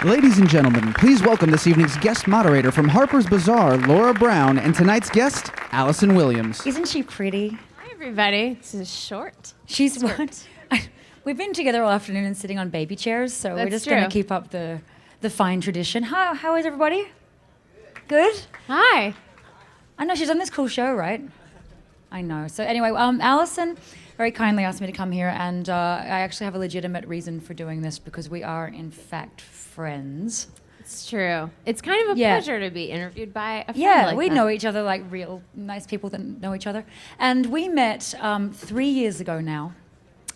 Ladies and gentlemen, please welcome this evening's guest moderator from Harper's Bazaar, Laura Brown, and tonight's guest, Allison Williams. Isn't she pretty? Hi, everybody. This is short. She's what? We've been together all afternoon and sitting on baby chairs, so we're just going to keep up the fine tradition. How is everybody? Good? Hi. I know she's on this cool show, right? I know. So anyway, Allison very kindly asked me to come here, and I actually have a legitimate reason for doing this because we are, in fact, friends. It's true. It's kind of a pleasure to be interviewed by a friend like we that. know each other like real nice people that know each other. And we met 3 years ago now.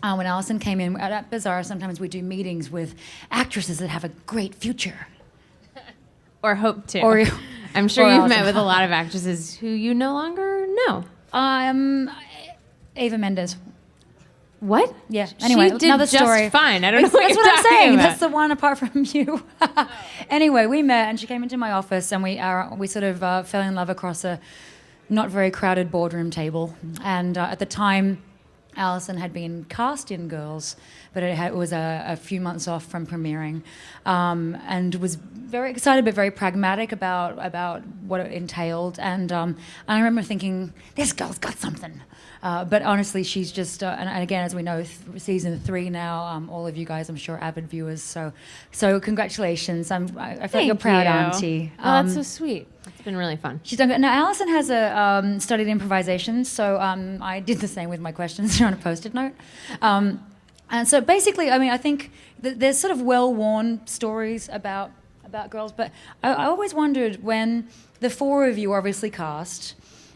When Allison came in at Bazaar, sometimes we do meetings with actresses that have a great future. Or hope to. Or, I'm sure or you've Allison. met with a lot of actresses who you no longer know. Ava Mendes. What? Yeah. Anyway, she did another just story. fine. I don't know what That's you're what I'm talking saying. about. That's the one apart from you. Anyway, we met, and she came into my office, and we sort of fell in love across a not very crowded boardroom table. And at the time, Allison had been cast in Girls, but it was a few months off from premiering, and was very excited but very pragmatic about what it entailed. And I remember thinking, this girl's got something. But honestly, she's just, and again, as we know, season 3 now, all of you guys, I'm sure, avid viewers. So congratulations. I feel like a proud auntie. Oh, that's so sweet. It's been really fun. She's done good. Now, Allison has studied improvisation, so I did the same with my questions on a Post-it note. And so basically, I mean, I think there's sort of well-worn stories about girls, but I always wondered when the 4 of you were obviously cast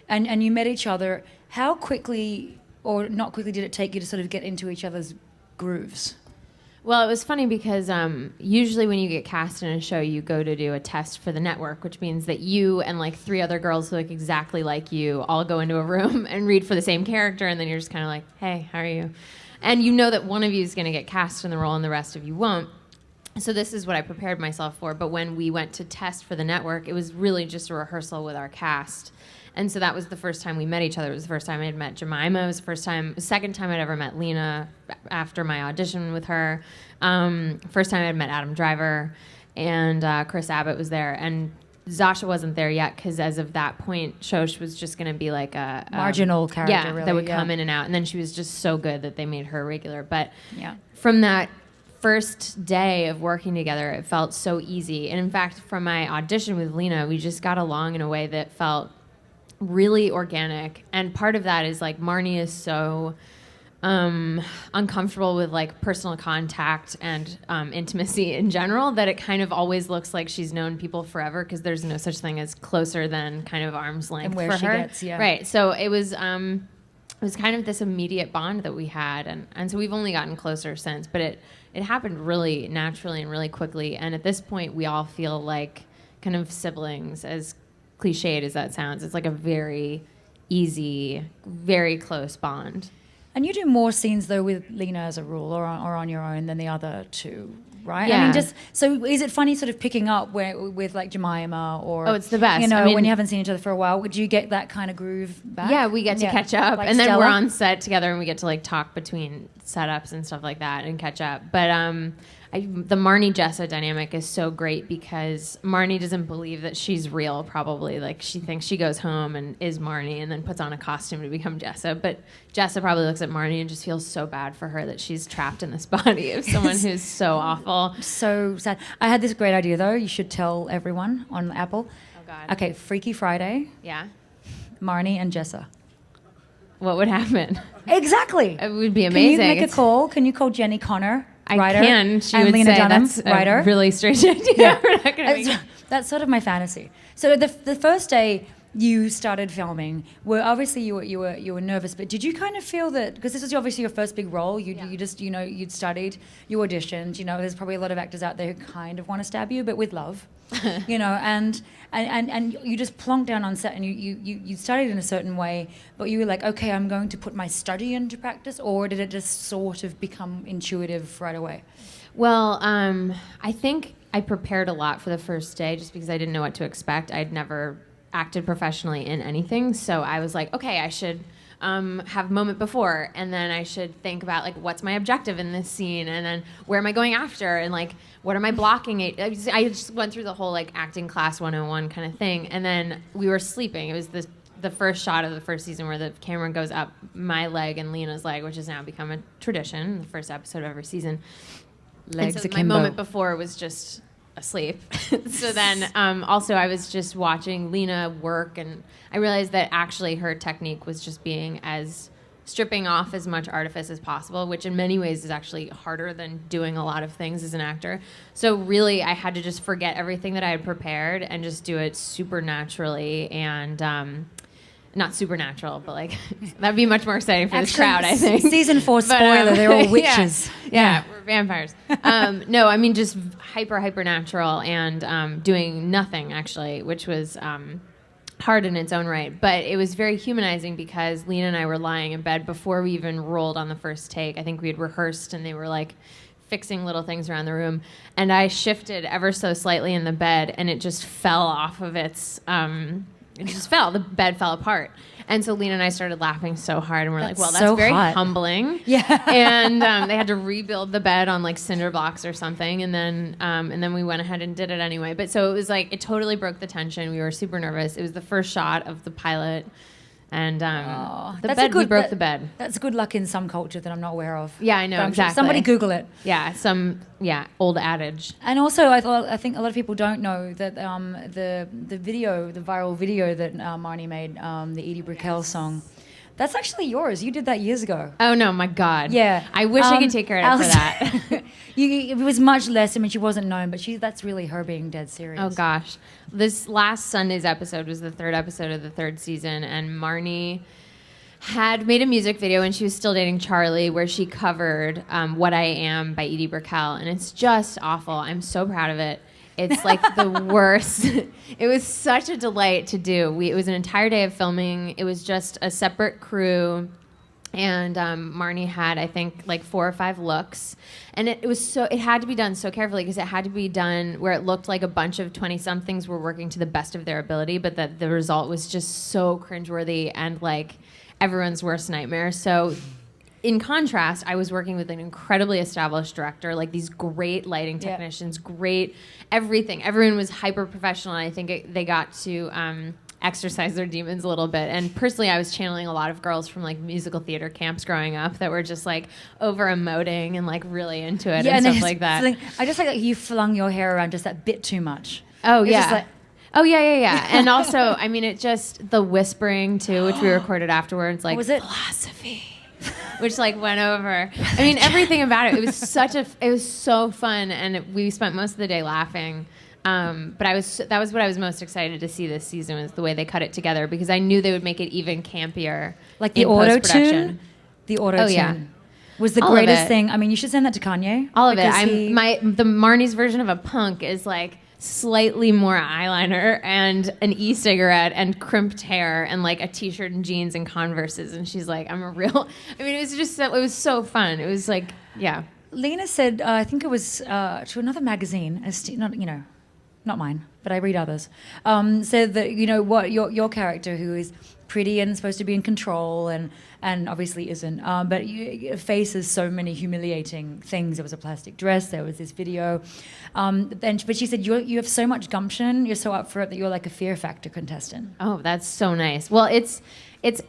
and you met each other, how quickly or not quickly did it take you to sort of get into each other's grooves? Well, it was funny because usually when you get cast in a show, you go to do a test for the network, which means that you and like 3 other girls who look exactly like you all go into a room and read for the same character, and then you're just kind of like, hey, how are you? And you know that one of you is going to get cast in the role and the rest of you won't. So this is what I prepared myself for. But when we went to test for the network, it was really just a rehearsal with our cast. And so that was the first time we met each other. It was the first time I had met Jemima. It was the second time I'd ever met Lena after my audition with her. First time I'd met Adam Driver, and Chris Abbott was there. And Zasha wasn't there yet because as of that point, Shosh was just going to be like a marginal character, really, that would come in and out. And then she was just so good that they made her regular. But Yeah. from that first day of working together, it felt so easy. And in fact, from my audition with Lena, we just got along in a way that felt really organic. And part of that is like Marnie is so uncomfortable with like personal contact and intimacy in general that it kind of always looks like she's known people forever because there's no such thing as closer than kind of arm's length And where for she her. gets, yeah. Right. So it was kind of this immediate bond that we had, and so we've only gotten closer since, but it happened really naturally and really quickly. And at this point, we all feel like kind of siblings, as cliched as that sounds. It's like a very easy, very close bond. And you do more scenes, though, with Lena as a rule or on your own than the other 2, right? Yeah. I mean, so is it funny sort of picking up with like Jemima or... Oh, it's the best. You know, I mean, when you haven't seen each other for a while, would you get that kind of groove back? Yeah, we get to catch up, Like and then Stella? we're on set together, and we get to like talk between setups and stuff like that, and catch up. But the Marnie Jessa dynamic is so great because Marnie doesn't believe that she's real. Probably like she thinks she goes home and is Marnie, and then puts on a costume to become Jessa. But Jessa probably looks at Marnie and just feels so bad for her that she's trapped in this body of someone who's so awful. So sad. I had this great idea, though. You should tell everyone on Apple. Oh God. Okay, Freaky Friday, Yeah. Marnie and Jessa. What would happen? Exactly. It would be Can amazing. you make a It's- call? Can you call Jenny Connor, I writer? can. She and would Lena say Dunham, that's writer? a really strange idea. Yeah. We're not gonna make it. That's sort of my fantasy. So the first day you started filming, obviously you were nervous, but did you kind of feel that because this was obviously your first big role? You just you'd studied, you auditioned. There's probably a lot of actors out there who kind of want to stab you, but with love, and you just plonked down on set and you studied in a certain way, but you were like, okay, I'm going to put my study into practice, or did it just sort of become intuitive right away? Well, I think I prepared a lot for the first day just because I didn't know what to expect. I'd never acted professionally in anything, so I was like, okay, I should have moment before, and then I should think about like what's my objective in this scene, and then where am I going after, and like what am I blocking? I just went through the whole like acting class 101 kind of thing, and then we were sleeping. It was the first shot of the first season where the camera goes up my leg and Lena's leg, which has now become a tradition, the first episode of every season. Legs and so my akimbo. moment before was just asleep. So then also I was just watching Lena work, and I realized that actually her technique was just being as stripping off as much artifice as possible, which in many ways is actually harder than doing a lot of things as an actor. So really I had to just forget everything that I had prepared and just do it super naturally, and not supernatural, but like that'd be much more exciting for this crowd, I think. Season 4 spoiler, they're all witches. Yeah, we're vampires. No, I mean just hyper natural, and doing nothing actually, which was hard in its own right. But it was very humanizing because Lena and I were lying in bed before we even rolled on the first take. I think we had rehearsed, and they were like fixing little things around the room, and I shifted ever so slightly in the bed, and it just fell off of its it just fell. The bed fell apart. And so Lena and I started laughing so hard, and we're like, well, that's so very hot. humbling. Yeah. And they had to rebuild the bed on like cinder blocks or something. And then we went ahead and did it anyway. But so it was like, it totally broke the tension. We were super nervous. It was the first shot of the pilot. And we broke the bed. That's good luck in some culture that I'm not aware of. Yeah, I know, But I'm sure exactly. somebody Google it. Yeah, old adage. And also, I think a lot of people don't know that the viral video that Marnie made, the Edie Brickell song, that's actually yours. You did that years ago. Oh, no, my God. Yeah. I wish I could take credit for that. It was much less. I mean, she wasn't known, but that's really her being dead serious. Oh, gosh. This last Sunday's episode was the third episode of the third season, and Marnie had made a music video when she was still dating Charlie where she covered What I Am by Edie Brickell, and it's just awful. I'm so proud of it. It's like the worst. It was such a delight to do. It was an entire day of filming. It was just a separate crew. And Marnie had, I think, like 4 or 5 looks. And it had to be done so carefully because it had to be done where it looked like a bunch of 20-somethings were working to the best of their ability, but that the result was just so cringeworthy and like everyone's worst nightmare. So in contrast, I was working with an incredibly established director, like these great lighting technicians, great everything. Everyone was hyper professional, and I think they got to exercise their demons a little bit. And personally, I was channeling a lot of girls from like musical theater camps growing up that were just like over emoting and like really into it and stuff like that. I just like that you flung your hair around just that bit too much. Oh, It's yeah. just like- Oh, yeah. And also, I mean, it just, the whispering too, which we recorded afterwards, like, was it? philosophy, which like went over. I mean, everything about it. It was so fun, and we spent most of the day laughing. But that was what I was most excited to see this season, was the way they cut it together, because I knew they would make it even campier. Like the in auto post-production. tune? The auto tune. Oh, yeah. Was the All of greatest it. thing. I mean, you should send that to Kanye. All of it. because The Marnie's version of a punk is like slightly more eyeliner and an e-cigarette and crimped hair and like a t-shirt and jeans and Converses, and she's like, I'm a real. I mean, it was so fun. It was like, yeah. Lena said, I think it was to another magazine, not mine, but I read others, said that, what your character, who is pretty and supposed to be in control and obviously isn't, but faces so many humiliating things. There was a plastic dress, there was this video. But she said, you have so much gumption, you're so up for it that you're like a Fear Factor contestant. Oh, that's so nice. Well, it's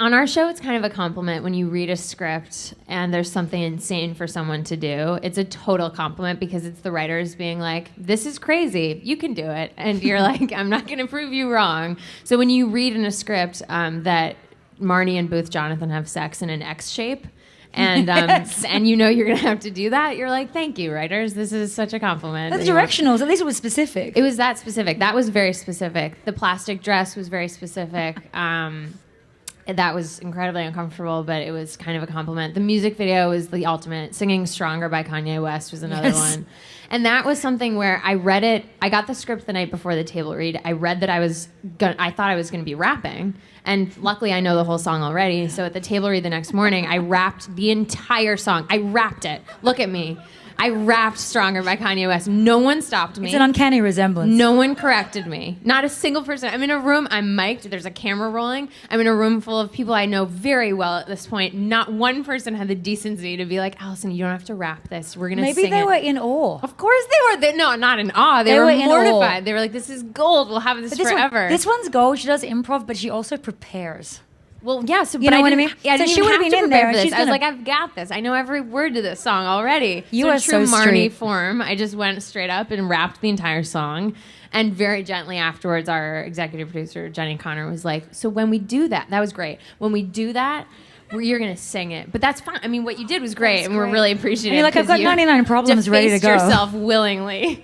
on our show, it's kind of a compliment when you read a script and there's something insane for someone to do. It's a total compliment because it's the writers being like, this is crazy, you can do it. And you're like, I'm not going to prove you wrong. So when you read in a script that Marnie and Booth Jonathan have sex in an X shape, and Yes. and you're going to have to do that, you're like, thank you, writers. This is such a compliment. That's directionals. At least it was specific. It was that specific. That was very specific. The plastic dress was very specific. That was incredibly uncomfortable, but it was kind of a compliment. The music video was the ultimate. Singing Stronger by Kanye West was another one. And that was something where I read it. I got the script the night before the table read. I read that I thought I was going to be rapping. And luckily, I know the whole song already. So at the table read the next morning, I rapped the entire song. I rapped it. Look at me. I rapped Stronger by Kanye West. No one stopped me. It's an uncanny resemblance. No one corrected me. Not a single person. I'm in a room, I'm mic'd, there's a camera rolling. I'm in a room full of people I know very well at this point. Not one person had the decency to be like, Allison, you don't have to rap this. We're going to sing it. Maybe they were in awe. Of course they were. No, not in awe. They were in mortified. awe. They were like, this is gold. We'll have this forever. This one's gold. She does improv, but she also prepares. Well, yeah, so, You but know I what I didn't, mean? yeah, I So didn't she even would've have been to in prepare there, for and this. she's I was gonna- like, I've got this. I know every word to this song already. You so are in true so Marnie straight. form, I just went straight up and rapped the entire song. And very gently afterwards, our executive producer, Jenny Connor, was like, so when we do that was great. When we do that, you're going to sing it. But that's fine. I mean, what you did was great, and we're great. really appreciative. I mean, like, I've got 'cause you 99 problems ready to defaced go. yourself willingly.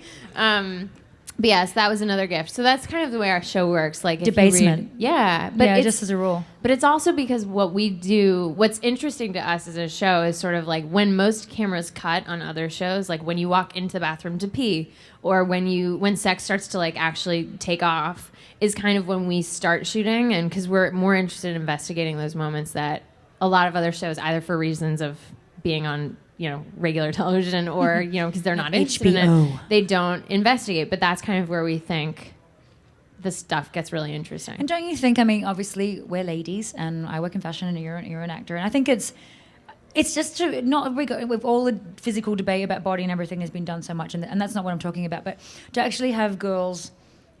But yes, that was another gift. So that's kind of the way our show works. Like if you Debasement. read, yeah, but Yeah, it's, just as a rule. But it's also because what we do, what's interesting to us as a show is sort of like when most cameras cut on other shows, like when you walk into the bathroom to pee, or when sex starts to like actually take off, is kind of when we start shooting, and because we're more interested in investigating those moments that a lot of other shows, either for reasons of being on regular television or because they're not interested in HBO. it, they don't investigate. But that's kind of where we think the stuff gets really interesting. And don't you think, I mean, obviously we're ladies and I work in fashion and you're an actor. And I think it's just to not, with all the physical debate about body and everything has been done so much. And that's not what I'm talking about. But to actually have girls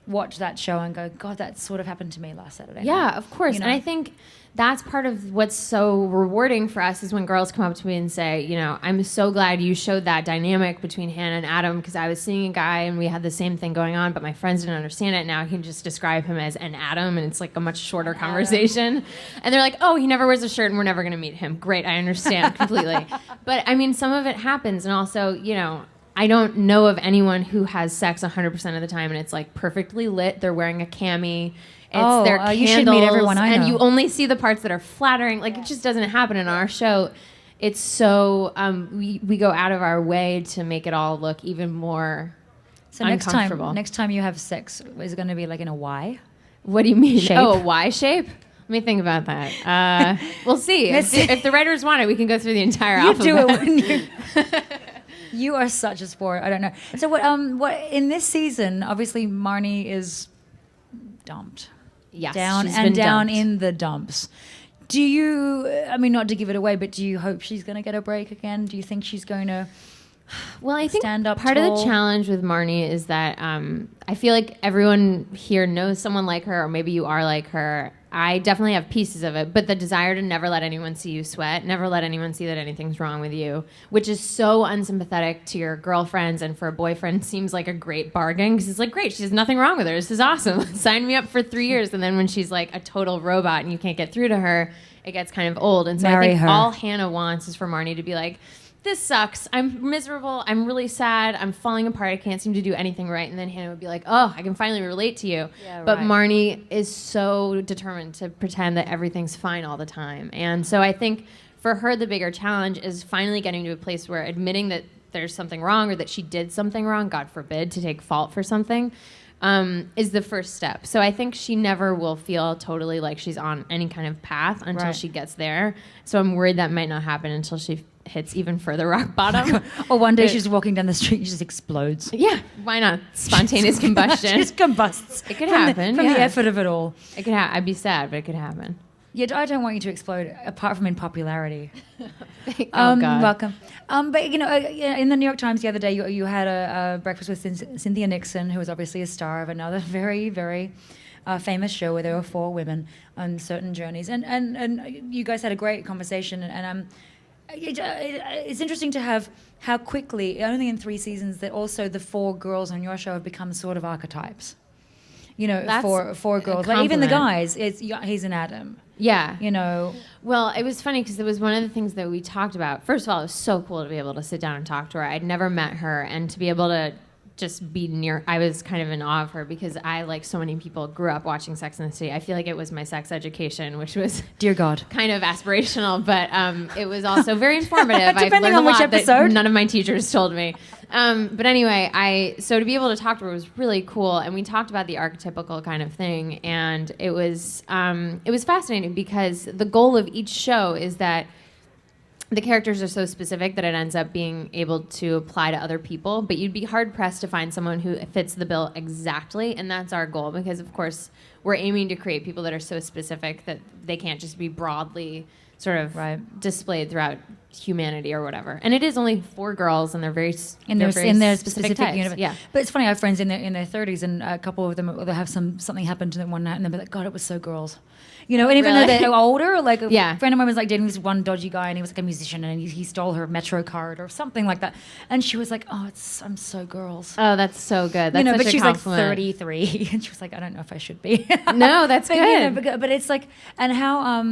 watch that show and go, God, that sort of happened to me last Saturday night. Yeah, of course. And I think that's part of what's so rewarding for us is when girls come up to me and say, I'm so glad you showed that dynamic between Hannah and Adam, because I was seeing a guy and we had the same thing going on, but my friends didn't understand it. Now I can just describe him as an Adam, and it's like a much shorter conversation. And they're like, oh, he never wears a shirt and we're never going to meet him. Great, I understand completely. But I mean, some of it happens. And also, I don't know of anyone who has sex 100% of the time and it's like perfectly lit. They're wearing a cami. It's their candles, you should meet everyone I know. and you only see the parts that are flattering. Like, it just doesn't happen in our show. It's so we go out of our way to make it all look even more uncomfortable. Next time you have sex, is it going to be like in a Y? What do you mean? Shape? Oh, a Y shape? Let me think about that. We'll see. If the writers want it, we can go through the entire alphabet. You do it, wouldn't you? You are such a sport. I don't know. So what in this season, obviously Marnie is dumped. Yes, down she's and been down dumped. in the dumps. Do you, I mean, not to give it away, but do you hope she's going to get a break again? Do you think she's going to Well, I think stand up part of tall? the challenge with Marnie is that I feel like everyone here knows someone like her, or maybe you are like her. I definitely have pieces of it, but the desire to never let anyone see you sweat, never let anyone see that anything's wrong with you, which is so unsympathetic to your girlfriends, and for a boyfriend seems like a great bargain, because it's like, great, she has nothing wrong with her. This is awesome. Sign me up for 3 years. And then when she's like a total robot and you can't get through to her, it gets kind of old. And so Marry I think her. all Hannah wants is for Marnie to be like, this sucks. I'm miserable. I'm really sad. I'm falling apart. I can't seem to do anything right. And then Hannah would be like, oh, I can finally relate to you. Yeah, but right. Marnie is so determined to pretend that everything's fine all the time. And so I think for her, the bigger challenge is finally getting to a place where admitting that there's something wrong, or that she did something wrong, God forbid, to take fault for something, is the first step. So I think she never will feel totally like she's on any kind of path until Right. she gets there. So I'm worried that might not happen until she hits even further rock bottom. Or one day But- she's walking down the street and she just explodes. Yeah, why not? Spontaneous combustion. She just combusts. It could from happen, from the yeah. effort of it all. It could I'd be sad, but it could happen. Yeah, I don't want you to explode, apart from in popularity. Oh, God. Welcome. But, in the New York Times the other day, you had a breakfast with Cynthia Nixon, who was obviously a star of another very, very famous show where there were 4 women on certain journeys. And you guys had a great conversation. And it's interesting to have how quickly, only in 3 seasons, that also the 4 girls on your show have become sort of archetypes. That's four a girls. Like even the compliment. guys, he's an Adam. Yeah. Well, it was funny because it was one of the things that we talked about. First of all, it was so cool to be able to sit down and talk to her. I'd never met her, and to be able to just be near, I was kind of in awe of her, because I, like so many people, grew up watching Sex and the City. I feel like it was my sex education, which was dear God. kind of aspirational, but it was also very informative. Depending I've learned on a which lot that episode. none of my teachers told me. But anyway, so to be able to talk to her was really cool, and we talked about the archetypical kind of thing, and it was fascinating, because the goal of each show is that the characters are so specific that it ends up being able to apply to other people, but you'd be hard pressed to find someone who fits the bill exactly, and that's our goal, because of course we're aiming to create people that are so specific that they can't just be broadly sort of displayed throughout humanity or whatever. And it is only 4 girls, and they're very in their specific types. universe. Yeah. But it's funny, I have friends in their 30s, and a couple of them will have something happen to them one night, and they'll be like, God, it was so girls. You know, and even though they're older, like a friend of mine was like dating this one dodgy guy, and he was like a musician, and he stole her Metro card or something like that, and she was like, "Oh, I'm so girls." Oh, that's so good. That's but such a she's like compliment. 33, and she was like, "I don't know if I should be." No, that's but, good. You know, but it's like, and how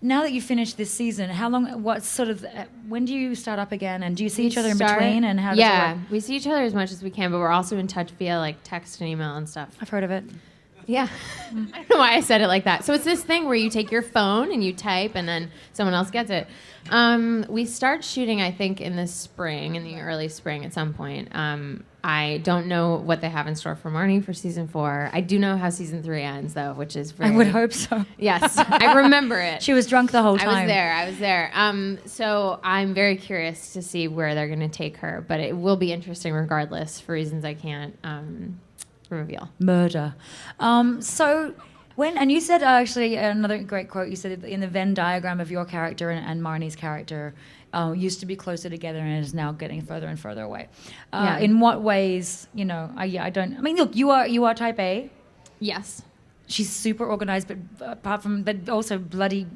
now that you finished this season, how long? What sort of? When do you start up again? And do you see each other in between? And how? Does it work? We see each other as much as we can, but we're also in touch via like text and email and stuff. I've heard of it. Yeah. I don't know why I said it like that. So it's this thing where you take your phone and you type, and then someone else gets it. We start shooting, I think, in the spring, in the early spring at some point. I don't know what they have in store for Marnie for season 4. I do know how season 3 ends, though, which is very... I would hope so. Yes, I remember it. She was drunk the whole time. I was there. So I'm very curious to see where they're going to take her, but it will be interesting regardless, for reasons I can't reveal. Murder. So when, and you said actually another great quote, you said in the Venn diagram of your character and Marnie's character used to be closer together and is now getting further and further away. In what ways, you know, look, you are type A. Yes. She's super organized, but apart from that, also bloody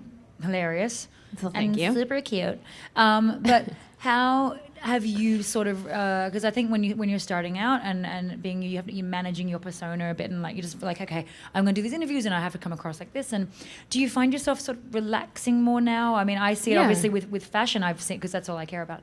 hilarious. So thank you. Super cute. But how have you sort of, because I think when you're starting out and being, you're managing your persona a bit, and like you just like, okay, I'm going to do these interviews and I have to come across like this. And do you find yourself sort of relaxing more now? I mean, I see it obviously with fashion. I've seen, because that's all I care about.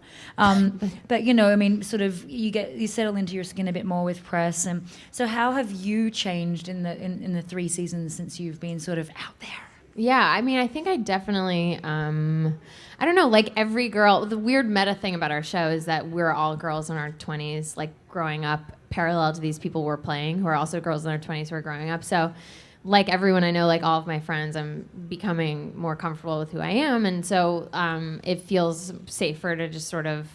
But you know, I mean, sort of you settle into your skin a bit more with press. And so how have you changed in the 3 seasons since you've been sort of out there? Yeah, I mean, I think I definitely, I don't know, like every girl, the weird meta thing about our show is that we're all girls in our 20s, like growing up parallel to these people we're playing who are also girls in their 20s who are growing up. So like everyone I know, like all of my friends, I'm becoming more comfortable with who I am. And so it feels safer to just sort of,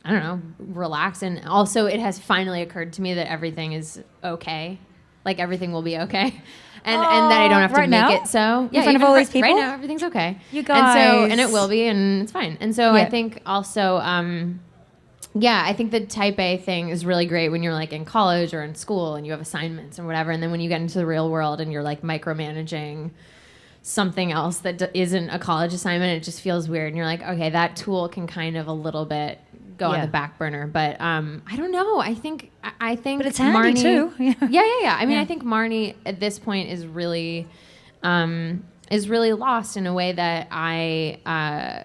I don't know, relax. And also it has finally occurred to me that everything is okay. Like everything will be okay. And that I don't have to make it so. Yeah, in front of all these people? Right now, everything's okay. You guys. And it will be, and it's fine. And so I think also, I think the type A thing is really great when you're like in college or in school and you have assignments and whatever. And then when you get into the real world and you're like micromanaging something else that isn't a college assignment, it just feels weird. And you're like, okay, that tool can kind of a little bit go on the back burner. But I don't know. I think but it's handy Marnie, too. Yeah. I mean, I think Marnie at this point is really lost in a way that I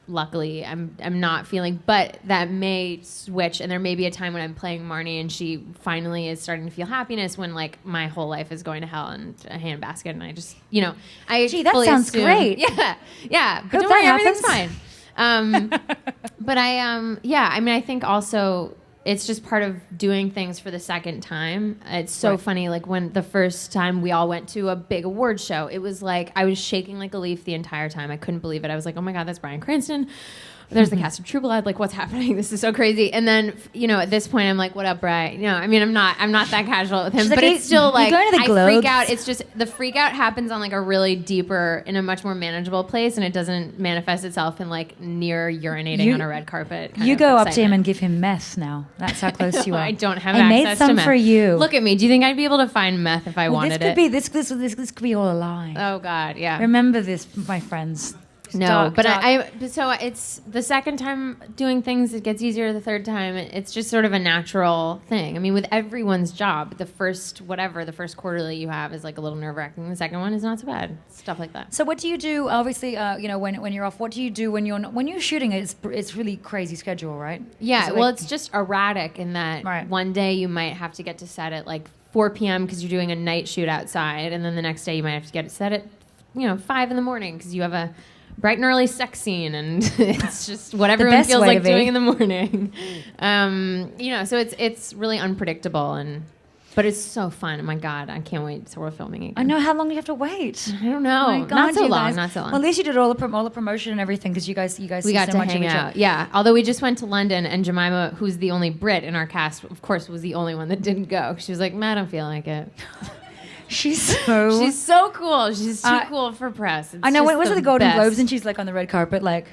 luckily I'm not feeling, but that may switch, and there may be a time when I'm playing Marnie and she finally is starting to feel happiness when like my whole life is going to hell in a handbasket, and I just, you know, that sounds great. Yeah. But Hope don't worry, that everything's happens. fine. But I mean, I think also it's just part of doing things for the second time. It's so funny. Like when the first time we all went to a big award show, it was like I was shaking like a leaf the entire time. I couldn't believe it. I was like, oh my God, that's Bryan Cranston. There's the cast of True Blood. Like, what's happening? This is so crazy. And then, you know, at this point, I'm like, what up, Bri? You know, I mean, I'm not that casual with him, She's but like, it's still like, going to the I Globes? freak out. It's just, the freak out happens on like a really deeper, in a much more manageable place, and it doesn't manifest itself in like near urinating on a red carpet. You go up to him and give him meth now. That's how close you are. I don't have I access made some to meth. for you. Look at me. Do you think I'd be able to find meth if I wanted this could be all a lie. Oh God, yeah. Remember this, my friends. No, but dark. so it's the second time doing things, it gets easier the third time. It's just sort of a natural thing. I mean, with everyone's job, the first quarterly you have is like a little nerve-wracking. The second one is not so bad. Stuff like that. So what do you do? Obviously, you know, when you're off, what do you do when you're not, when you're shooting? It's really crazy schedule, right? Yeah, well, it's just erratic in that one day you might have to get to set at like 4 p.m. because you're doing a night shoot outside, and then the next day you might have to get it set at 5 in the morning because you have a bright and early sex scene, and it's just what everyone feels like doing in the morning. You know, so it's really unpredictable. And But it's so fun. Oh my God, I can't wait till we're filming again. I know. How long do you have to wait? I don't know. Oh my God, not so you long. guys. Not so long. Well, at least you did all the promotion and everything because you guys we see got so to much of hang each out. other. Yeah. Although we just went to London, and Jemima, who's the only Brit in our cast, of course, was the only one that didn't go. She was like, "I don't feel like it." She's so cool. She's too cool for press. It's I know. just When was it the Golden best. Globes and she's like on the red carpet, like.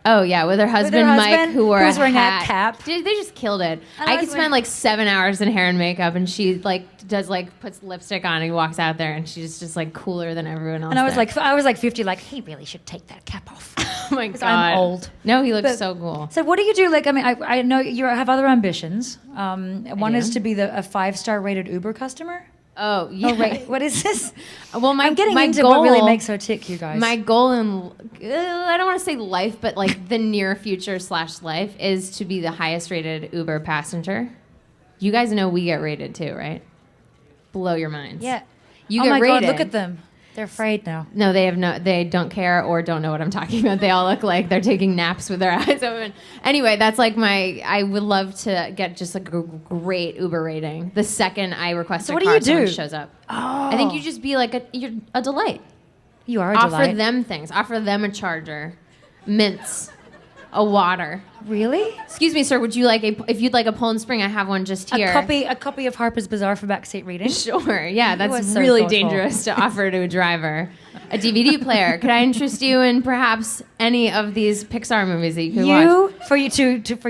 Oh yeah, with her husband, Mike, who wore was a wearing hat. a cap. Dude, they just killed it. I I could spend like 7 hours in hair and makeup, and she like does like puts lipstick on and walks out there, and she's just like cooler than everyone else. And I was there. like 50. Like he really should take that cap off. Oh my God, I'm old. No, he looks But- so cool. So what do you do? Like, I mean, I know you have other ambitions. One do. is to be a 5-star rated Uber customer. Oh yeah. Oh, right. What is this? Well, I'm getting my into goal, what really makes her tick, you guys. My goal in I don't want to say life, but like the near future / life is to be the highest rated Uber passenger. You guys know we get rated too, right? Blow your minds. Yeah. You Oh get my rated. God, look at them. They're afraid now. No, they don't care or don't know what I'm talking about. They all look like they're taking naps with their eyes open. Anyway, that's like I would love to get just like a great Uber rating the second I request So a what do car, you do? someone shows up. Oh. I think you just be like you're a delight. You are a Offer delight. them things. Offer them a charger, mints, a water. Really? Excuse me, sir. Would you like if you'd like a Poland Spring? I have one just here. A copy of Harper's Bazaar for backseat reading. Sure. Yeah, that's was so really thoughtful. dangerous to offer to a driver. A DVD player. Could I interest you in perhaps any of these Pixar movies that you could watch? For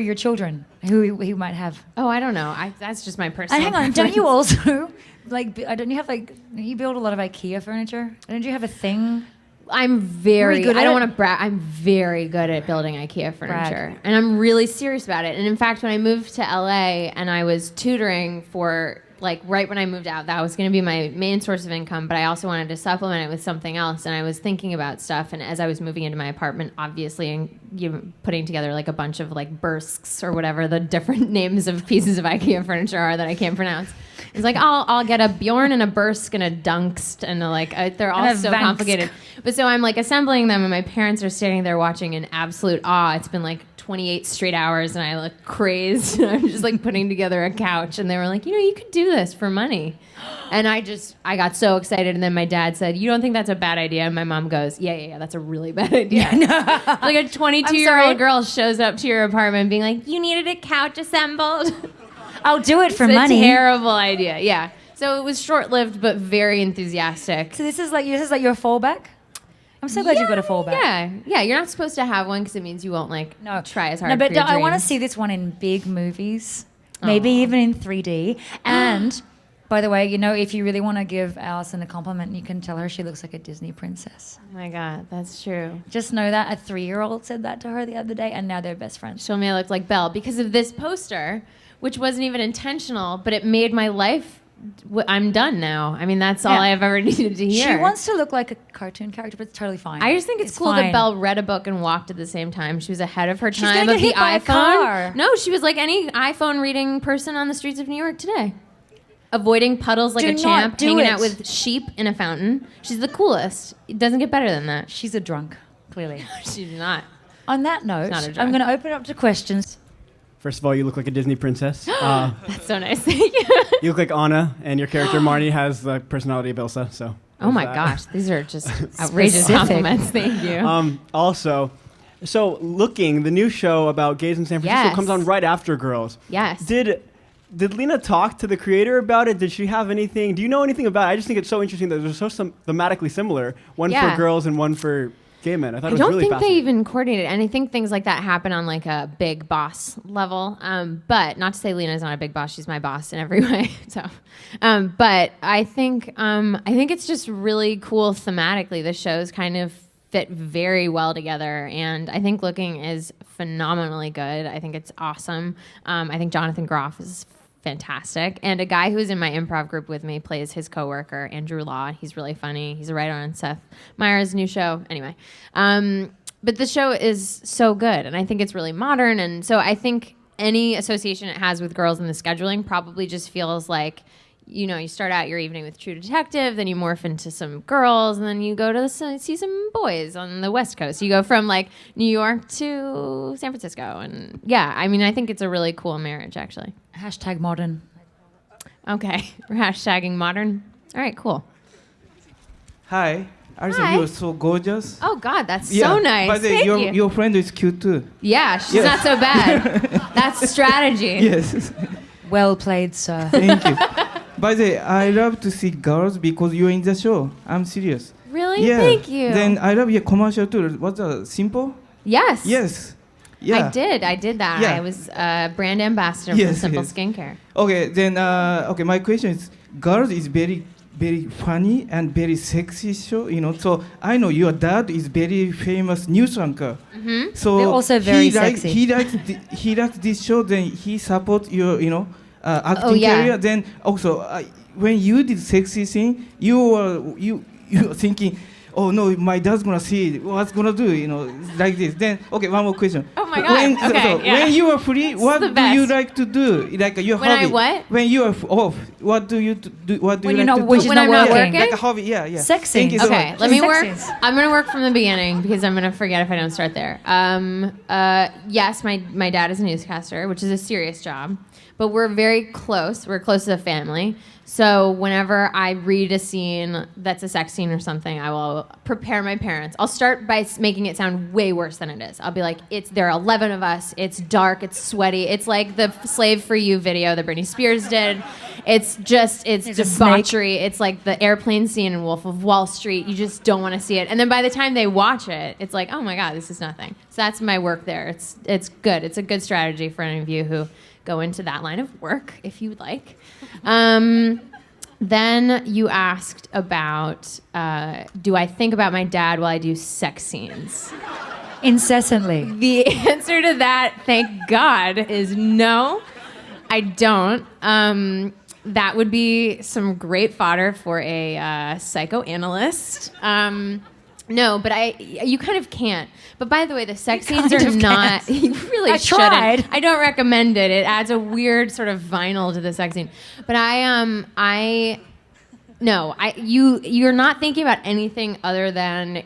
your children who might have. Oh, I don't know. That's just my personal. And hang on, don't preference. you also like? Don't you have like? You build a lot of IKEA furniture. Don't you have a thing? I'm very good I at don't it? want to brag. I'm very good at building IKEA furniture, and I'm really serious about it. And in fact, when I moved to LA and I was tutoring for like right when I moved out, that was going to be my main source of income. But I also wanted to supplement it with something else, and I was thinking about stuff. And as I was moving into my apartment, obviously, and putting together like a bunch of like bursks or whatever the different names of pieces of IKEA furniture are that I can't pronounce. It's like I'll get a Bjorn and a Bursk and a Dunkst and they're all And a so Vanksk. complicated. But so I'm like assembling them, and my parents are standing there watching in absolute awe. It's been like 28 straight hours, and I look crazed. I'm just like putting together a couch, and they were like, you could do this for money. And I got so excited, and then my dad said, "You don't think that's a bad idea?" And my mom goes, "Yeah, that's a really bad idea." Like a 22-year-old girl shows up to your apartment being like, "You needed a couch assembled." I'll do it for It's money. a terrible idea. Yeah. So it was short-lived, but very enthusiastic. So this is like your fallback. I'm so glad you've got a fallback. Yeah. You're not supposed to have one because it means you won't try as hard. No, but for your I want to dreams. see this one in big movies, maybe even in 3D. And by the way, if you really want to give Allison a compliment, you can tell her she looks like a Disney princess. Oh my God, that's true. Just know that a 3-year-old said that to her the other day, and now they're best friends. She told me I looked like Belle because of this poster, which wasn't even intentional, but it made my life. I'm done now. I mean, that's all I've ever needed to hear. She wants to look like a cartoon character, but it's totally fine. I just think it's cool fine. that Belle read a book and walked at the same time. She was ahead of her She's time gonna of get the hit by a iPhone. car. No, she was like any iPhone reading person on the streets of New York today. Avoiding puddles like Do a not champ, do hanging it. out with sheep in a fountain. She's the coolest. It doesn't get better than that. She's a drunk, clearly. She's not. On that note, not a drunk. I'm going to open it up to questions. First of all, you look like a Disney princess. That's so nice. Thank you. You look like Anna, and your character Marnie has the personality of Ilsa. So. Oh my there's that. gosh, these are just outrageous Specific. compliments. Thank you. Also, so Looking, the new show about gays in San Francisco, Yes. comes on right after Girls. Yes. Did Lena talk to the creator about it? Did she have anything? Do you know anything about it? I just think it's so interesting that they're so thematically similar. One Yeah. for girls and one for gay men. I thought I it was don't really think they fascinating. even coordinated, and I think things like that happen on like a big boss level. But not to say Lena's not a big boss; she's my boss in every way. So, but I think it's just really cool thematically. The shows kind of fit very well together, and I think Looking is phenomenally good. I think it's awesome. I think Jonathan Groff is fantastic, and a guy who's in my improv group with me plays his coworker Andrew Law. He's really funny. He's a writer on Seth Meyers' new show. Anyway, but the show is so good, and I think it's really modern, and so I think any association it has with girls in the scheduling probably just feels like, you start out your evening with True Detective, then you morph into some girls, and then you go to see some boys on the West Coast. You go from like New York to San Francisco, and I think it's a really cool marriage, actually. #modern. Okay. We're hashtagging modern. All right, cool. Hi. Allison, Hi. you're so gorgeous. Oh, God, that's so nice. By the way, Thank you. your friend is cute too. Yeah, she's Yes. not so bad. That's strategy. Yes. Well played, sir. Thank you. By the way, I love to see girls because you're in the show. I'm serious. Really? Yeah. Thank you. Then I love your commercial too. What's simple? Yes. Yes. Yeah. I did that. Yeah. I was a brand ambassador Yes, for Simple yes. Skincare. Okay. Then okay. My question is, girls is very very funny and very sexy show. So I know your dad is very famous news anchor. Mm-hmm. So They're also very likes, sexy. he likes this show. Then he supports your acting Oh, yeah. career. Then also when you did sexy scene, you were thinking, oh no, my dad's gonna see it. What's gonna do? Like this. Then okay, one more question. Oh my God. Okay, yeah. When you are free, what the do you best. like to do? Like your When I hobby. what? When you are off, what do you do? What do When you you're like not- to when do? she's When not I'm not working. working? Like a hobby, yeah. Sex Thank you scenes. so Okay, much. let me Sex work. scenes. I'm gonna work from the beginning because I'm gonna forget if I don't start there. Yes, my dad is a newscaster, which is a serious job, but we're very close. We're close as a family. So whenever I read a scene that's a sex scene or something, I will prepare my parents. I'll start by making it sound way worse than it is. I'll be like, there are 11 of us. It's dark. It's sweaty. It's like the "Slave for You" video that Britney Spears did. It's There's a debauchery. It's like the airplane scene in Wolf of Wall Street. You just don't want to see it. And then by the time they watch it, it's like, oh my God, this is nothing. So that's my work there. It's good. It's a good strategy for any of you who go into that line of work, if you would like. Then you asked about, do I think about my dad while I do sex scenes? Incessantly. The answer to that, thank God, is no, I don't. That would be some great fodder for a psychoanalyst. No, but you kind of can't. But by the way, the sex scenes kind are of not. can't. You really I shouldn't. tried. I don't recommend it. It adds a weird sort of vinyl to the sex scene. But you're not thinking about anything other than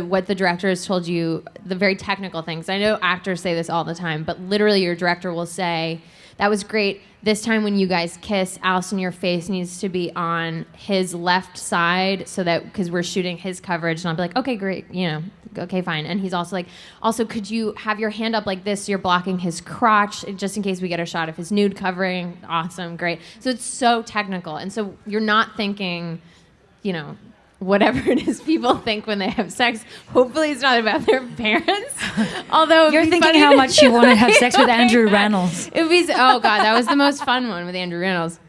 what the director has told you, the very technical things. I know actors say this all the time, but literally your director will say, "That was great. This time when you guys kiss, Allison, your face needs to be on his left side so that, because we're shooting his coverage." And I'll be like, okay, great, okay, fine. And he's also like, also, could you have your hand up like this so you're blocking his crotch just in case we get a shot of his nude covering? Awesome, great. So it's so technical. And so you're not thinking, whatever it is people think when they have sex. Hopefully it's not about their parents. Although it'd You're be thinking funny how to- much you want to have sex with Oh my Andrew God. Reynolds. It'd be, oh God, that was the most fun one with Andrew Reynolds.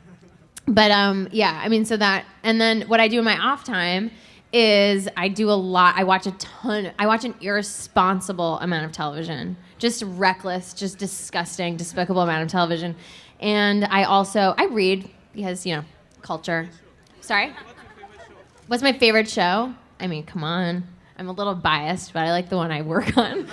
But yeah, I mean, so that, and then what I do in my off time is I do a lot. I watch an irresponsible amount of television, just reckless, just disgusting, despicable amount of television. And I read because, culture. Sorry? What's my favorite show? I mean, come on. I'm a little biased, but I like the one I work on.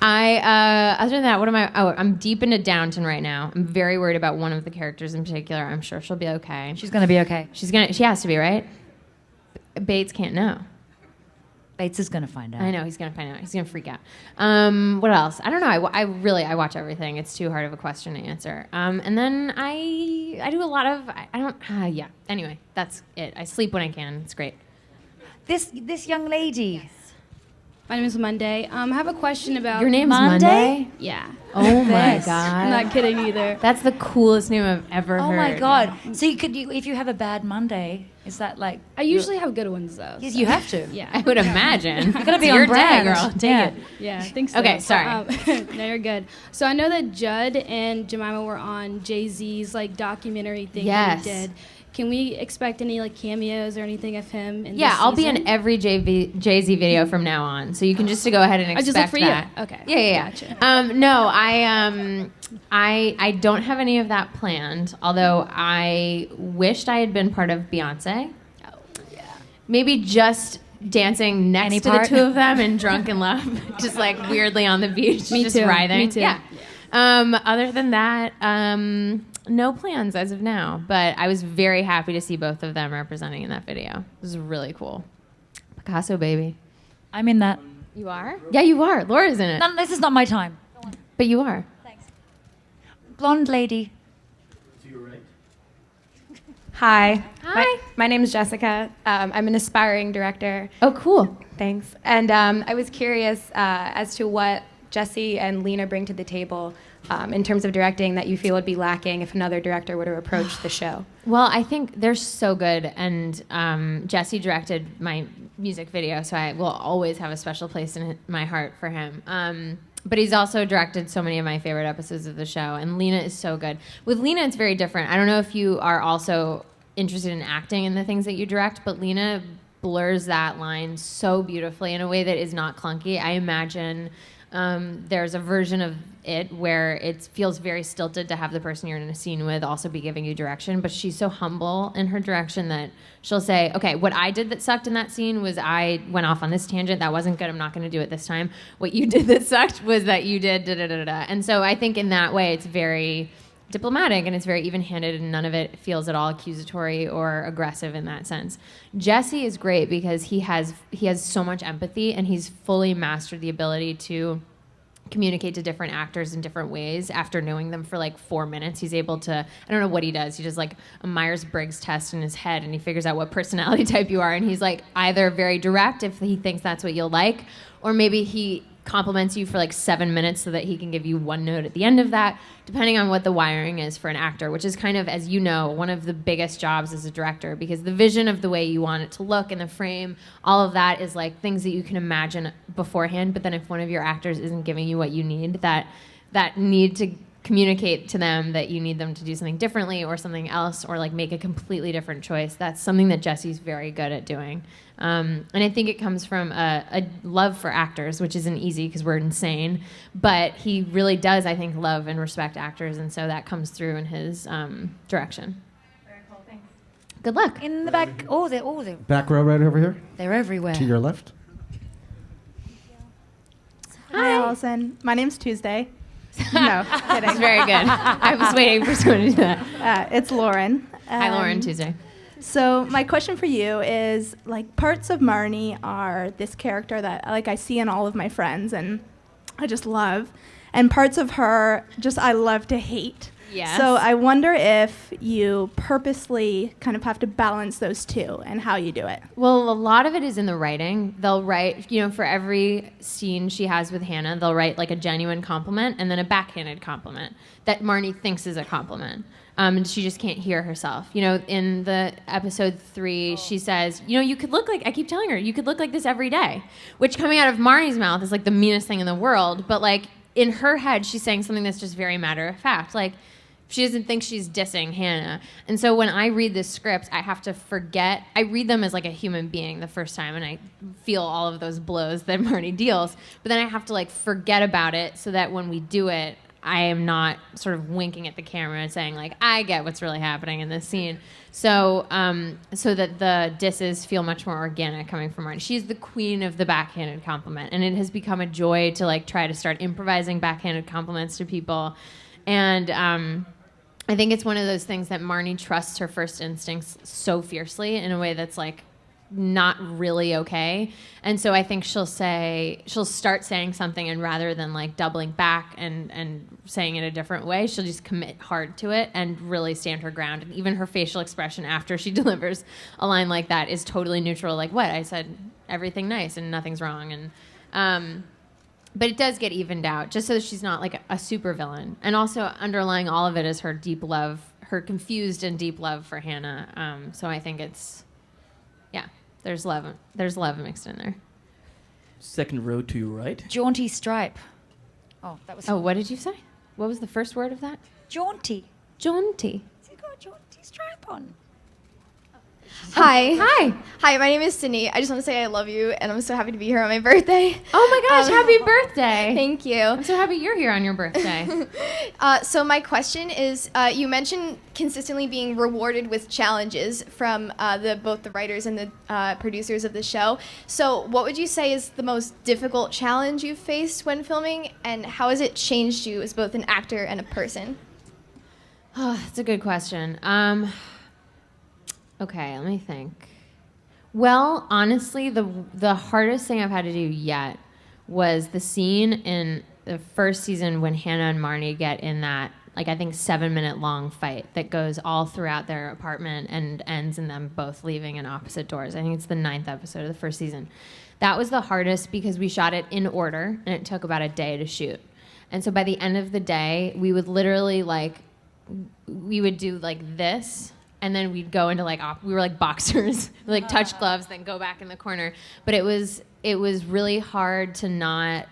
Other than that, what am I? Oh, I'm deep into Downton right now. I'm very worried about one of the characters in particular. I'm sure she'll be okay. She's going to be okay. She has to be, right? Bates can't know. Bates is going to find out. I know, he's going to find out. He's going to freak out. What else? I don't know. I watch everything. It's too hard of a question to answer. And then I do a lot of, yeah. Anyway, that's it. I sleep when I can. It's great. This young lady. My name is Monday. I have a question about... Your name's Monday? Monday? Yeah. Oh my Yes. God. I'm not kidding either. That's the coolest name I've ever Oh heard. my God. So if you have a bad Monday, is that like... I usually have good ones, though. Yes, so- you have to. Yeah. I would imagine. You're going to be It's on your brand. day, girl. Take Yeah. it. Yeah, I think so. Okay, So, sorry. no, you're good. So I know that Judd and Jemima were on Jay-Z's documentary thing Yes. that he did. Can we expect any cameos or anything of him in Yeah, this I'll be season? in every Jay-Z video from now on. So you can just go ahead and I expect just look for that. you. Okay. Yeah. Gotcha. No, I don't have any of that planned. Although I wished I had been part of Beyonce. Oh, yeah. Maybe just dancing next Any to part? the two of them in Drunken Love, just weirdly on the beach, Me just too. writhing. Me too. Yeah. Other than that, no plans as of now. But I was very happy to see both of them representing in that video. It was really cool. Picasso, baby. I'm in that. You are? Yeah, you are. Laura's in it. No, this is not my time. But you are. Blonde lady. Hi. Hi. My name is Jessica. I'm an aspiring director. Oh, cool. Thanks. And I was curious as to what Jesse and Lena bring to the table in terms of directing that you feel would be lacking if another director were to approach the show. Well, I think they're so good, and Jesse directed my music video, so I will always have a special place in my heart for him. But he's also directed so many of my favorite episodes of the show, and Lena is so good. With Lena, it's very different. I don't know if you are also interested in acting in the things that you direct, but Lena blurs that line so beautifully in a way that is not clunky. I imagine there's a version of it where it feels very stilted to have the person you're in a scene with also be giving you direction, but she's so humble in her direction that she'll say, okay, what I did that sucked in that scene was I went off on this tangent. That wasn't good. I'm not going to do it this time. What you did that sucked was that you did da-da-da-da-da. And so I think in that way it's very diplomatic and it's very even-handed, and none of it feels at all accusatory or aggressive in that sense. Jesse is great because he has so much empathy, and he's fully mastered the ability to communicate to different actors in different ways. After knowing them for like 4 minutes, he's able to, I don't know what he does. He does like a Myers-Briggs test in his head, and he figures out what personality type you are, and he's like either very direct if he thinks that's what you'll like, or maybe he compliments you for like 7 minutes so that he can give you one note at the end of that, depending on what the wiring is for an actor, which is kind of, as you know, one of the biggest jobs as a director, because the vision of the way you want it to look in the frame, all of that is like things that you can imagine beforehand. But then if one of your actors isn't giving you what you need, that need to communicate to them that you need them to do something differently or something else, or like make a completely different choice, that's something that Jesse's very good at doing. And I think it comes from a love for actors, which isn't easy because we're insane, but he really does, I think, love and respect actors, and so that comes through in his direction. Very cool, thanks. Good luck. In the back, they're Back row right over here. they're everywhere. To your left. Hi, Allison. My name's Tuesday. No, kidding. That's very good. I was waiting for someone to do that. It's Lauren. Hi, Lauren, Tuesday. So my question for you is, like, parts of Marnie are this character that, like, I see in all of my friends and I just love, and parts of her just I love to hate. Yes. So I wonder if you purposely kind of have to balance those two and how you do it. Well, a lot of it is in the writing. They'll write, for every scene she has with Hannah, they'll write like a genuine compliment and then a backhanded compliment that Marnie thinks is a compliment. And she just can't hear herself. In the episode 3, she says, you could look like, I keep telling her, you could look like this every day, which coming out of Marnie's mouth is like the meanest thing in the world. But like in her head, she's saying something that's just very matter of fact. Like, she doesn't think she's dissing Hannah. And so when I read this script, I have to forget. I read them as like a human being the first time, and I feel all of those blows that Marnie deals. But then I have to like forget about it so that when we do it, I am not sort of winking at the camera and saying like, I get what's really happening in this scene. So so that the disses feel much more organic coming from Marnie. She's the queen of the backhanded compliment, and it has become a joy to like try to start improvising backhanded compliments to people. And I think it's one of those things that Marnie trusts her first instincts so fiercely in a way that's like not really okay. And so I think she'll start saying something, and rather than like doubling back and saying it a different way, she'll just commit hard to it and really stand her ground. And even her facial expression after she delivers a line like that is totally neutral. Like, what? I said everything nice and nothing's wrong. And but it does get evened out, just so that she's not like a super villain. And also underlying all of it is her deep love, her confused and deep love for Hannah. So I think it's, there's love mixed in there. Second row to your right. Jaunty stripe. Oh, that was. Oh, what did you say? What was the first word of that? Jaunty. Jaunty. It's got a jaunty stripe on. Hi. Hi. Hi, my name is Sydney. I just want to say I love you, and I'm so happy to be here on my birthday. Oh my gosh, happy birthday. Thank you. I'm so happy you're here on your birthday. So my question is, you mentioned consistently being rewarded with challenges from both the writers and the producers of the show. So what would you say is the most difficult challenge you've faced when filming, and how has it changed you as both an actor and a person? Oh, that's a good question. Okay, let me think. Well, honestly, the hardest thing I've had to do yet was the scene in the first season when Hannah and Marnie get in that like I think 7-minute long fight that goes all throughout their apartment and ends in them both leaving in opposite doors. I think it's the 9th episode of the first season. That was the hardest because we shot it in order and it took about a day to shoot. And so by the end of the day, we would literally we would do like this, and then we'd go into we were like boxers, like touch gloves, then go back in the corner. But it was really hard to not.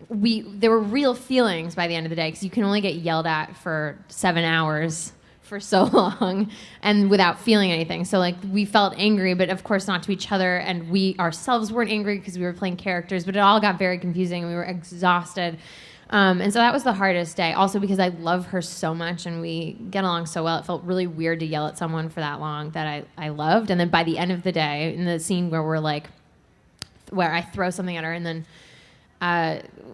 There were real feelings by the end of the day because you can only get yelled at for 7 hours for so long and without feeling anything. So like we felt angry, but of course not to each other, and we ourselves weren't angry because we were playing characters, but it all got very confusing and we were exhausted. And so that was the hardest day. Also because I love her so much and we get along so well, it felt really weird to yell at someone for that long that I loved. And then by the end of the day, in the scene where I throw something at her and then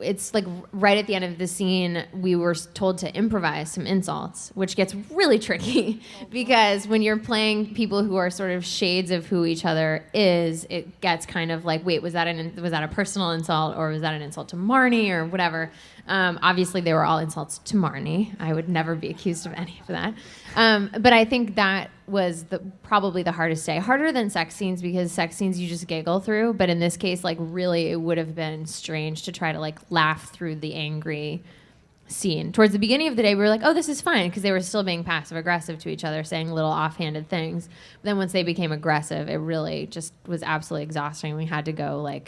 it's like right at the end of the scene, we were told to improvise some insults, which gets really tricky because when you're playing people who are sort of shades of who each other is, it gets kind of like, wait, was that a personal insult or was that an insult to Marnie or whatever? Obviously, they were all insults to Marnie. I would never be accused of any of that. But I think that was probably the hardest day. Harder than sex scenes because sex scenes you just giggle through. But in this case, like really, it would have been strange to try to like laugh through the angry scene. Towards the beginning of the day, we were like, oh, this is fine because they were still being passive aggressive to each other, saying little offhanded things. But then once they became aggressive, it really just was absolutely exhausting. We had to go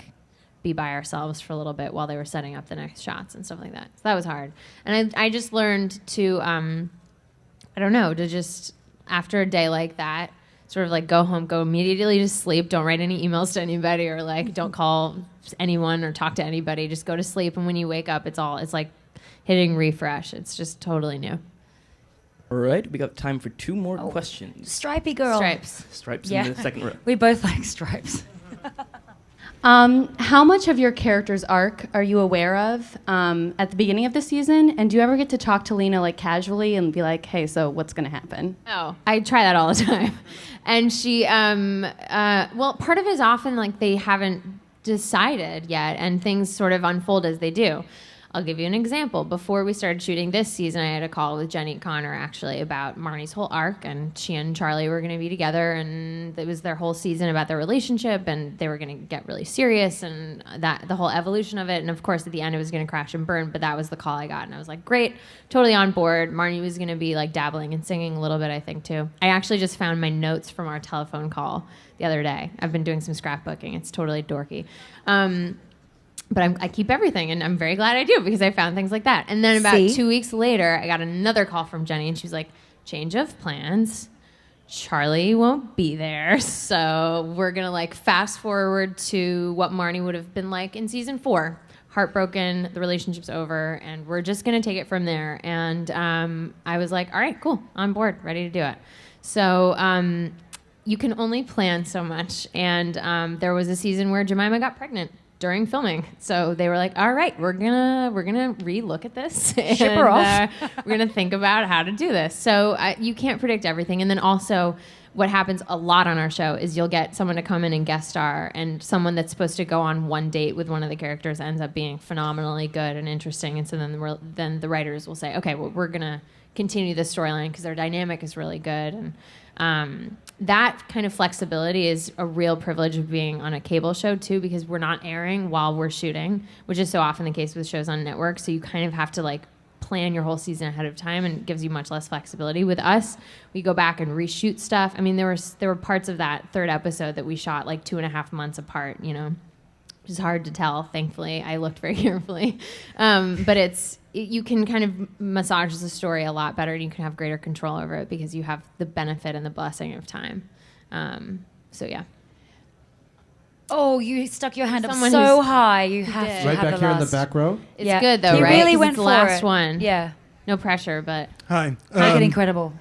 be by ourselves for a little bit while they were setting up the next shots and stuff like that. So that was hard. And I just learned to, to just, after a day like that, sort of like go home, go immediately to sleep, don't write any emails to anybody or like don't call anyone or talk to anybody, just go to sleep. And when you wake up, it's like hitting refresh. It's just totally new. All right, we got time for 2 more questions. Stripey girl. Stripes in the second row. We both like stripes. How much of your character's arc are you aware of at the beginning of the season? And do you ever get to talk to Lena like casually and be like, hey, so what's going to happen? Oh, I try that all the time. And she, part of it is often like they haven't decided yet and things sort of unfold as they do. I'll give you an example. Before we started shooting this season, I had a call with Jenny Connor actually about Marnie's whole arc, and she and Charlie were going to be together, and it was their whole season about their relationship, and they were going to get really serious, and that the whole evolution of it. And of course, at the end, it was going to crash and burn. But that was the call I got, and I was like, great, totally on board. Marnie was going to be like dabbling and singing a little bit, I think too. I actually just found my notes from our telephone call the other day. I've been doing some scrapbooking. It's totally dorky. But I keep everything, and I'm very glad I do because I found things like that. And then about 2 weeks later, I got another call from Jenny, and she was like, change of plans. Charlie won't be there, so we're going to fast forward to what Marnie would have been like in season 4. Heartbroken, the relationship's over, and we're just going to take it from there. And I was like, all right, cool, on board, ready to do it. So you can only plan so much. And there was a season where Jemima got pregnant during filming, so they were like, all right, we're gonna re-look at this and ship her off. we're gonna think about how to do this. So you can't predict everything. And then also what happens a lot on our show is you'll get someone to come in and guest star, and someone that's supposed to go on one date with one of the characters ends up being phenomenally good and interesting. And so then the writers will say, okay, well, we're gonna continue this storyline because their dynamic is really good. And that kind of flexibility is a real privilege of being on a cable show too, because we're not airing while we're shooting, which is so often the case with shows on networks. So you kind of have to plan your whole season ahead of time, and it gives you much less flexibility. With us, we go back and reshoot stuff. I mean, there were parts of that 3rd episode that we shot 2.5 months apart, which is hard to tell. Thankfully, I looked very carefully, but you can kind of massage the story a lot better, and you can have greater control over it because you have the benefit and the blessing of time. So yeah. Oh, you stuck your hand up Someone so high. You have to Right have back the here in the last. back row. It's good though, He right? really 'Cause went it's the for last it. one. Yeah. No pressure, but Hi. Make it incredible.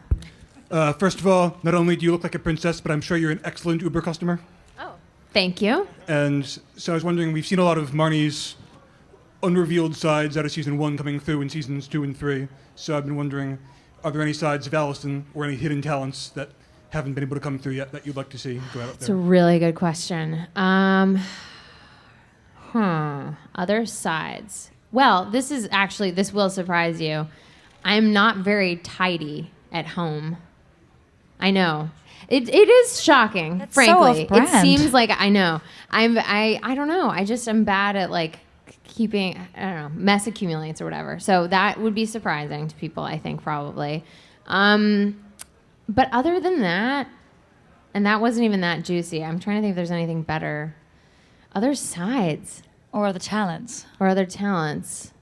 First of all, not only do you look like a princess, but I'm sure you're an excellent Uber customer. oh, thank you. And so I was wondering, we've seen a lot of Marnie's unrevealed sides out of season 1 coming through in seasons 2 and 3. So I've been wondering, are there any sides of Allison or any hidden talents that haven't been able to come through yet that you'd like to see go out It's there? a really good question. Other sides. Well, this will surprise you. I'm not very tidy at home. I know. It is shocking, That's so frankly. off-brand. It seems like I know. I don't know. I just am bad at like keeping, I don't know, mess accumulates or whatever. So that would be surprising to people, I think, probably. But other than that, and that wasn't even that juicy. I'm trying to think if there's anything better. Other sides. Or other talents. Or other talents.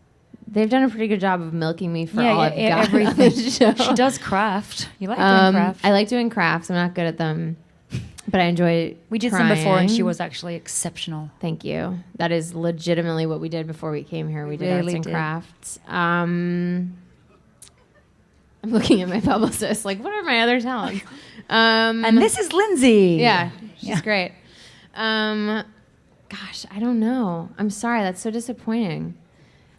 They've done a pretty good job of milking me for all I've got everything. on the show. She does craft. You like doing craft. I like doing crafts. I'm not good at them, but I enjoy We did trying. some before, and she was actually exceptional. Thank you. That is legitimately what we did before we came here. We did arts Really and did. crafts. I'm looking at my publicist, like, what are my other talents? And this is Lindsay. Yeah, she's great. Gosh, I don't know. I'm sorry. That's so disappointing.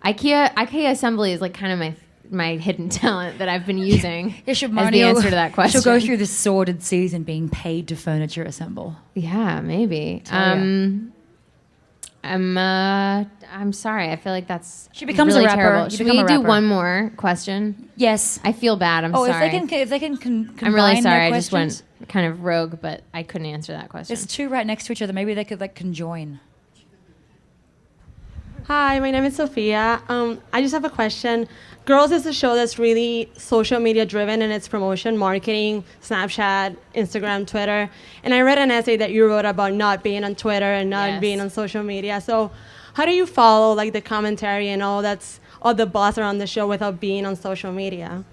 IKEA assembly is like kind of my hidden talent that I've been using as the answer to that question. She'll go through this sordid season being paid to furniture assemble. Yeah, maybe. I'm sorry. I feel like that's She becomes really a rapper. terrible. You Should become we a do rapper. one more question? Yes. I feel bad. I'm sorry. If they can combine I'm really sorry. their I just questions. went kind of rogue, but I couldn't answer that question. There's two right next to each other. Maybe they could like conjoin. Hi, my name is Sophia. I just have a question. Girls is a show that's really social media driven in its promotion, marketing, Snapchat, Instagram, Twitter. And I read an essay that you wrote about not being on Twitter and not being on social media. So how do you follow like the commentary and all the buzz around the show without being on social media?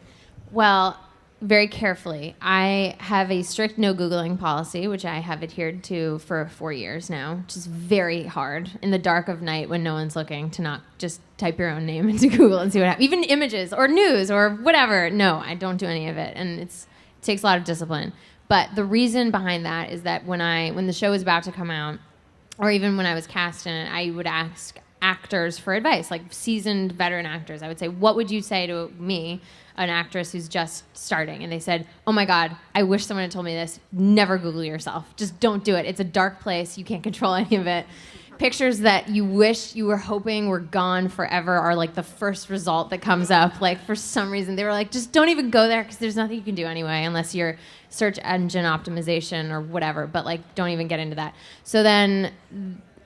Well, very carefully. I have a strict no Googling policy, which I have adhered to for 4 years now, which is very hard in the dark of night when no one's looking to not just type your own name into Google and see what happens. Even images or news or whatever. No, I don't do any of it. And it takes a lot of discipline. But the reason behind that is that when the show was about to come out, or even when I was cast in it, I would ask actors for advice, like seasoned veteran actors. I would say, what would you say to me, an actress who's just starting? And they said, oh my God, I wish someone had told me this. Never Google yourself. Just don't do it. It's a dark place. You can't control any of it. Pictures that you wish you were hoping were gone forever are like the first result that comes up. Like for some reason, they were like, just don't even go there because there's nothing you can do anyway unless you're search engine optimization or whatever. But like, don't even get into that. So then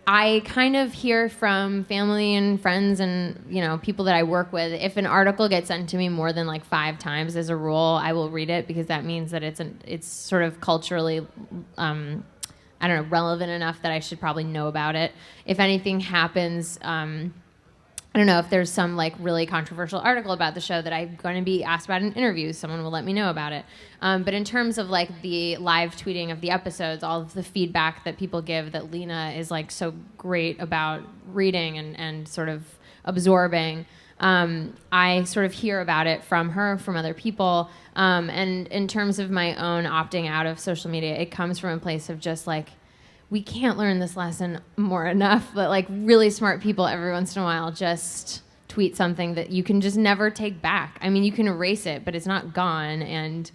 I kind of hear from family and friends and, people that I work with. If an article gets sent to me more than like 5 times as a rule, I will read it because that means that it's sort of culturally, relevant enough that I should probably know about it. If anything happens, I don't know if there's some like really controversial article about the show that I'm going to be asked about in interviews. Someone will let me know about it. But in terms of like the live tweeting of the episodes, all of the feedback that people give that Lena is like so great about reading and sort of absorbing, I sort of hear about it from her, from other people. And in terms of my own opting out of social media, it comes from a place of just like, we can't learn this lesson more enough, but like really smart people every once in a while just tweet something that you can just never take back. I mean, you can erase it, but it's not gone. And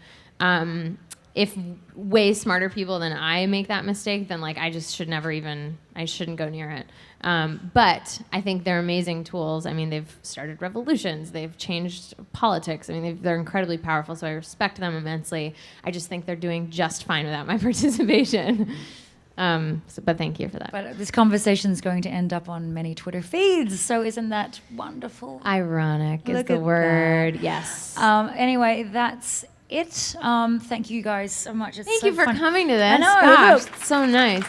if way smarter people than I make that mistake, then like I just should never even, I shouldn't go near it. But I think they're amazing tools. I mean, they've started revolutions. They've changed politics. I mean, they're incredibly powerful, so I respect them immensely. I just think they're doing just fine without my participation. But thank you for that. But this conversation is going to end up on many Twitter feeds, so isn't that wonderful? Ironic is Look the at word. that. Yes. Anyway, that's it. Thank you guys so much. It's Thank so you for fun. coming to this. I know. Gosh, Look. it's so nice.